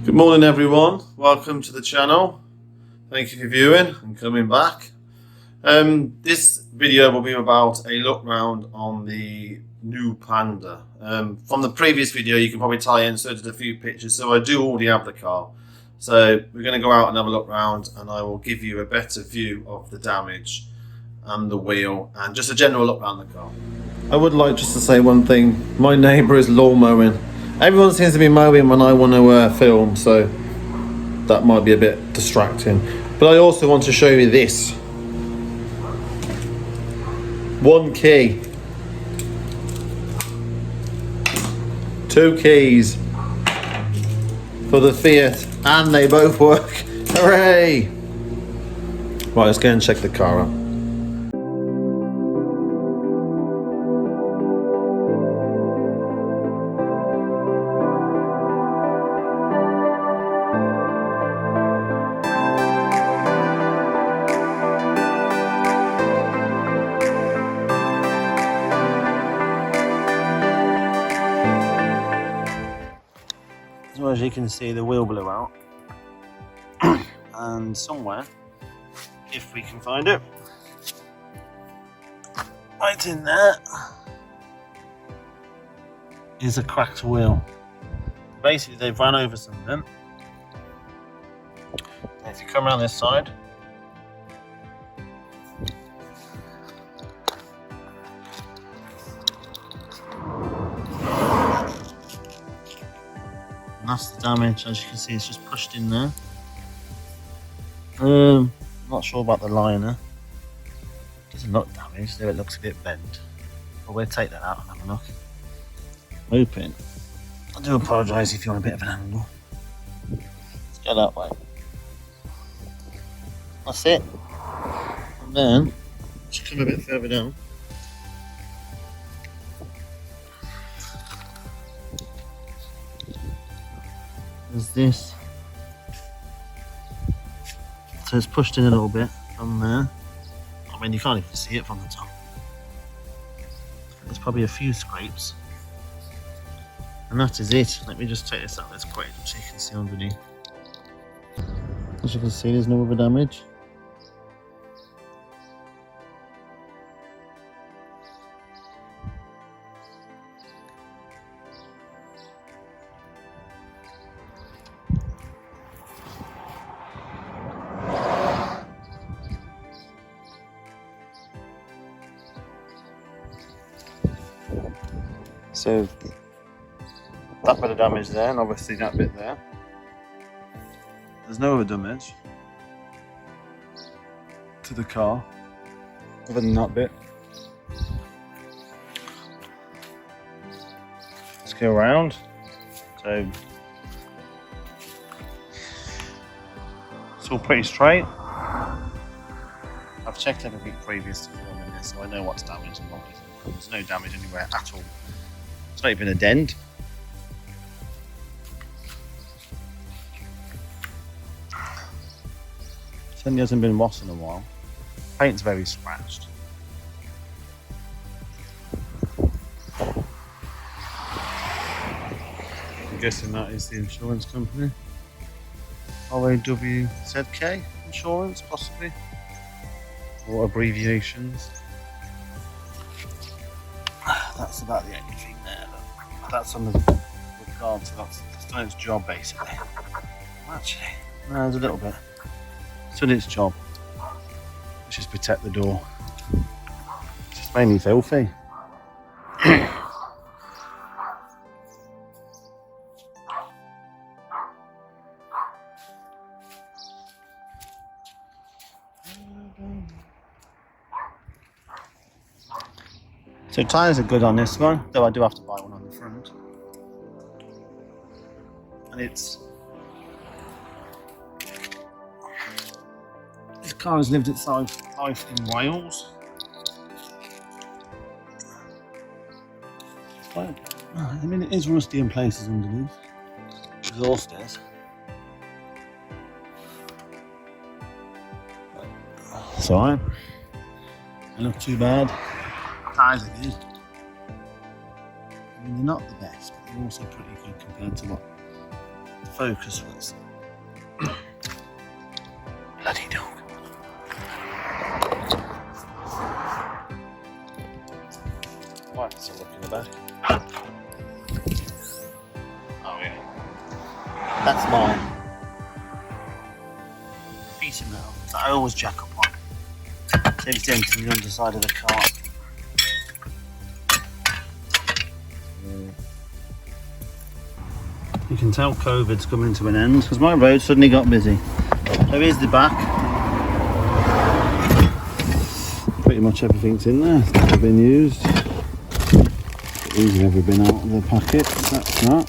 Good morning everyone, welcome to the channel. Thank you for viewing and coming back. This video will be about a look round on the new Panda. From the previous video you can probably tell I inserted a few pictures, so I do already have the car. So we're going to go out and have a look round and I will give you a better view of the damage and the wheel and just a general look around the car. I would like just to say one thing, my neighbour is lawn mowing. Everyone seems to be mowing when I want to film, so that might be a bit distracting. But I also want to show you this. One key. 2 keys for the Fiat, and they both work. Hooray! Right, let's go and check the car out. So as you can see, the wheel blew out, and somewhere, if we can find it, right in there, is a cracked wheel. Basically, they've run over something. And if you come around this side, and that's the damage. As you can see, it's just pushed in there. Not sure about the liner. Doesn't look damaged, though it looks a bit bent. But we'll take that out and have a look. Open. I do apologise if you're on a bit of an angle. Let's go that way. That's it. And then, just come a bit further down. There's this. So it's pushed in a little bit from there. I mean, you can't even see it from the top. There's probably a few scrapes. And that is it. Let me just take this out this crate so you can see underneath. As you can see, there's no other damage. So that bit of damage there, and obviously that bit there. There's no other damage to the car other than that bit. Let's go around. So it's all pretty straight. I've checked everything previous to filming this, so I know what's damaged and what isn't. There's no damage anywhere at all. It's not even a dent. Certainly hasn't been washed in a while. Paint's very scratched. I'm guessing that is the insurance company. RAWZK insurance, possibly. Or abbreviations. That's about the only thing there. That's on the guard, so that's done its job basically. Actually, no, there's a little bit. It's done its job, which is protect the door. It's just mainly filthy. So tyres are good on this one, though I do have to buy one on the front. And this car has lived its life in Wales. I mean, it is rusty in places underneath. Exhaust is. It's alright. They look too bad. Tyres are good. I mean, they're not the best, but they're also pretty good compared to what focus was. Bloody dog. Why? Let's have a look in the back. Oh yeah. That's mine. Piece of metal that I always jack up on. Saves denting the underside of the car. You can tell COVID's coming to an end because my road suddenly got busy. So here's the back. Pretty much everything's in there. It's never been used. These have never been out of the packet. That's that.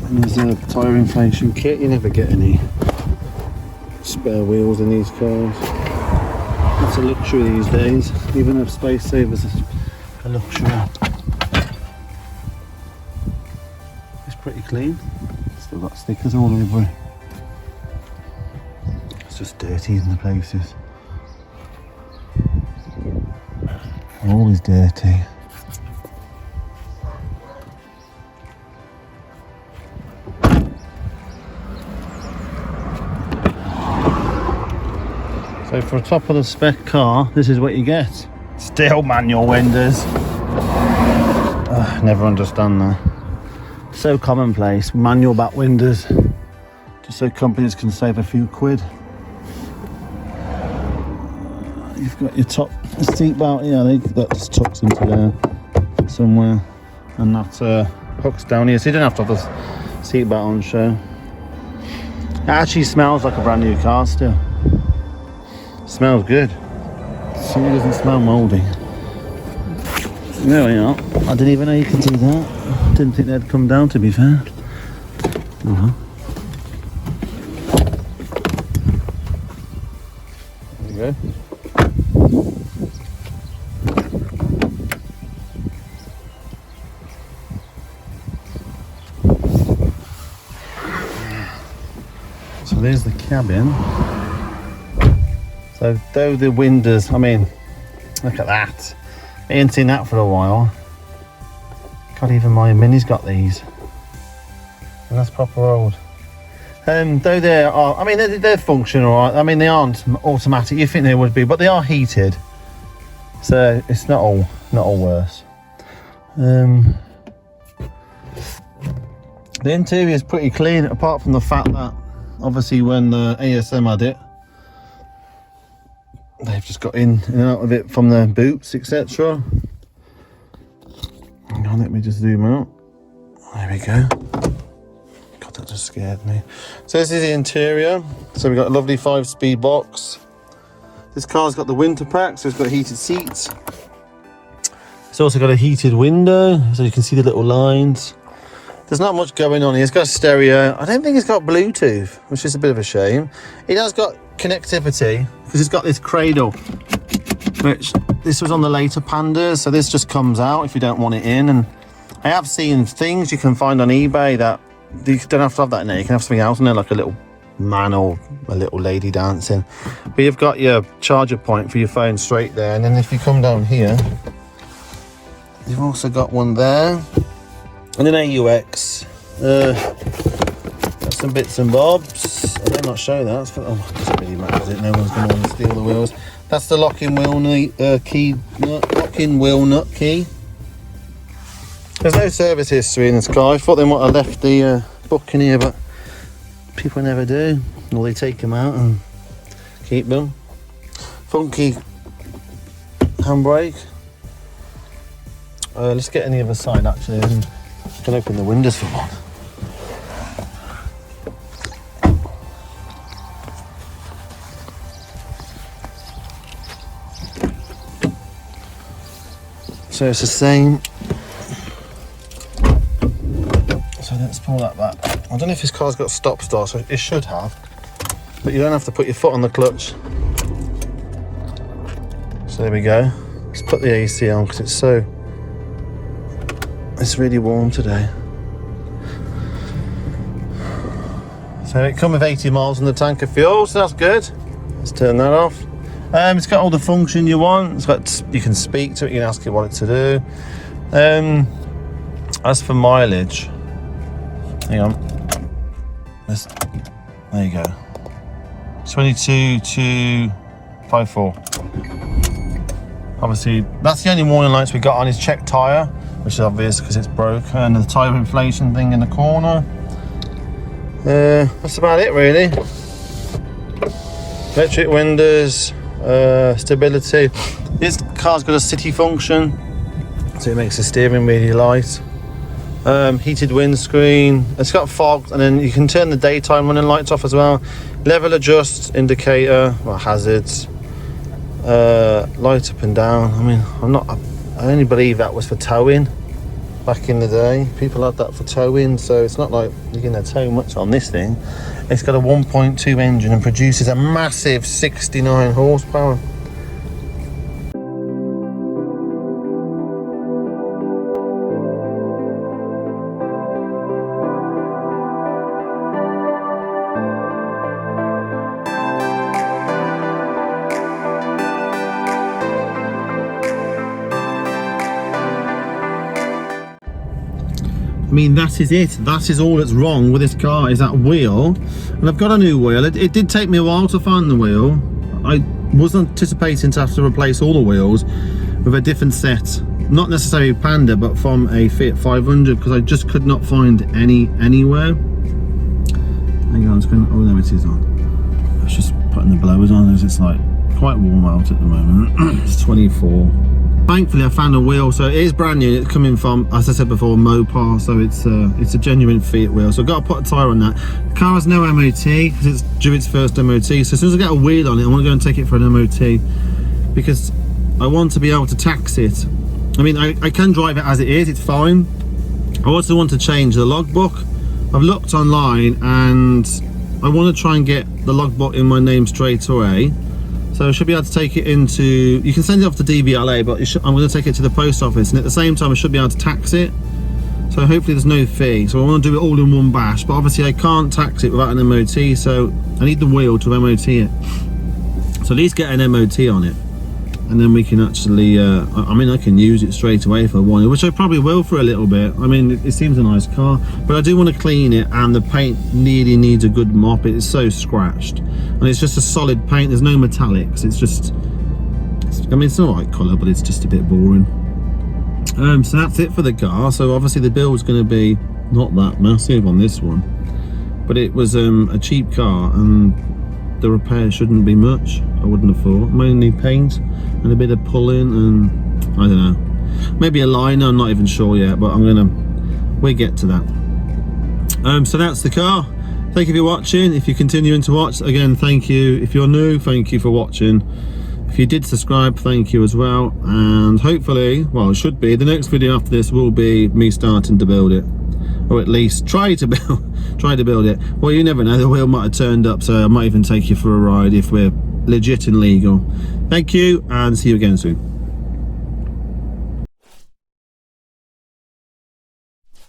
And there's a tyre inflation kit. You never get any spare wheels in these cars. That's a luxury these days. Even a space saver's a luxury. Pretty clean. Still got stickers all over it. It's just dirty in the places. Always dirty. So for a top of the spec car, this is what you get. Still manual windows. Never understand that. So commonplace, manual back windows, just so companies can save a few quid. You've got your top seat belt, yeah, that just tucks into there somewhere, and that hooks down here, so you don't have to have the seat belt on show. It actually smells like a brand new car still. Smells good. So it doesn't smell mouldy. There we are. I didn't even know you could do that. Didn't think they'd come down, to be fair. There you go. So there's the cabin. So though the windows, I mean, look at that. I ain't seen that for a while. God, even my Mini's got these. And that's proper old. Though they are, I mean, they're functional, right? I mean, they aren't automatic. You think they would be, but they are heated. So it's not all worse. The interior is pretty clean, apart from the fact that obviously when the ASM had it, they've just got in and out of it from the boots, etc. Hang on, let me just zoom out. There we go. God, that just scared me. So this is the interior. So we've got a lovely 5-speed box. This car's got the winter pack, so it's got heated seats. It's also got a heated window, so you can see the little lines. There's not much going on here. It's got a stereo. I don't think it's got Bluetooth, which is a bit of a shame. It has got connectivity because it's got this cradle, which this was on the later Pandas, so this just comes out if you don't want it in. And I have seen things you can find on eBay that you don't have to have that in there. You can have something else in there, like a little man or a little lady dancing. But you've got your charger point for your phone straight there, and then if you come down here, you've also got one there, and an AUX. Got some bits and bobs. I dare not show that. Oh, it doesn't really matter, does it? No one's going to want to steal the wheels. That's the locking wheel nut key. There's no service history in this car. I thought they might have left the book in here, but people never do. Or they take them out and keep them. Funky handbrake. Let's get on the other side actually. I can open the windows for one. So it's the same. So let's pull that back. I don't know if this car's got stop start, so it should have. But you don't have to put your foot on the clutch. So there we go. Let's put the AC on because it's really warm today. So it comes with 80 miles in the tank of fuel, so that's good. Let's turn that off. It's got all the function you want. It's got, you can speak to it, you can ask it what it to do. As for mileage, hang on. There you go. 22,254. Obviously, that's the only warning lights we got on his check tyre, which is obvious because it's broken. And the tyre inflation thing in the corner. That's about it, really. Electric windows, stability. This car's got a city function, so it makes the steering really light. Heated windscreen. It's got fog, and then you can turn the daytime running lights off as well. Level adjust, indicator, well, hazards. Light up and down. I mean, I only believe that was for towing back in the day. People had that for towing, so it's not like you're going to tow much on this thing. It's got a 1.2 engine and produces a massive 69 horsepower. I mean, that is it. That is all that's wrong with this car, is that wheel. And I've got a new wheel. It did take me a while to find the wheel. I was anticipating to have to replace all the wheels with a different set. Not necessarily Panda, but from a Fiat 500, because I just could not find any anywhere. Hang on, it's going. Oh, there it is on. I was just putting the blowers on as it's like quite warm out at the moment. It's 24. Thankfully I found a wheel, so it is brand new. It's coming from, as I said before, Copart, so it's a genuine Fiat wheel. So I've got to put a tyre on that. The car has no MOT because it's due its first MOT. So as soon as I get a wheel on it, I want to go and take it for an MOT because I want to be able to tax it. I mean, I can drive it as it is, it's fine. I also want to change the logbook. I've looked online and I want to try and get the logbook in my name straight away. So I should be able to take it into, you can send it off to DVLA, but I'm going to take it to the post office, and at the same time I should be able to tax it. So hopefully there's no fee. So I want to do it all in one bash, but obviously I can't tax it without an MOT, so I need the wheel to MOT it. So at least get an MOT on it, and then we can actually, I mean, I can use it straight away if I want it, which I probably will for a little bit. I mean, it seems a nice car, but I do want to clean it, and the paint really needs a good mop. It's so scratched, and it's just a solid paint. There's no metallics. It's just, I mean, it's an alright colour, but it's just a bit boring. So that's it for the car. So obviously the bill's going to be not that massive on this one, but it was a cheap car, and the repair shouldn't be much, I wouldn't have thought. Mainly paint and a bit of pulling, and I don't know, maybe a liner, I'm not even sure yet, but we'll get to that. So that's the car. Thank you for watching. If you're continuing to watch, again, thank you. If you're new, thank you for watching. If you did subscribe, thank you as well. And hopefully, well, it should be, the next video after this will be me starting to build it, or at least try to build it. Well, you never know, the wheel might have turned up, so I might even take you for a ride if we're legit and legal. Thank you, and see you again soon.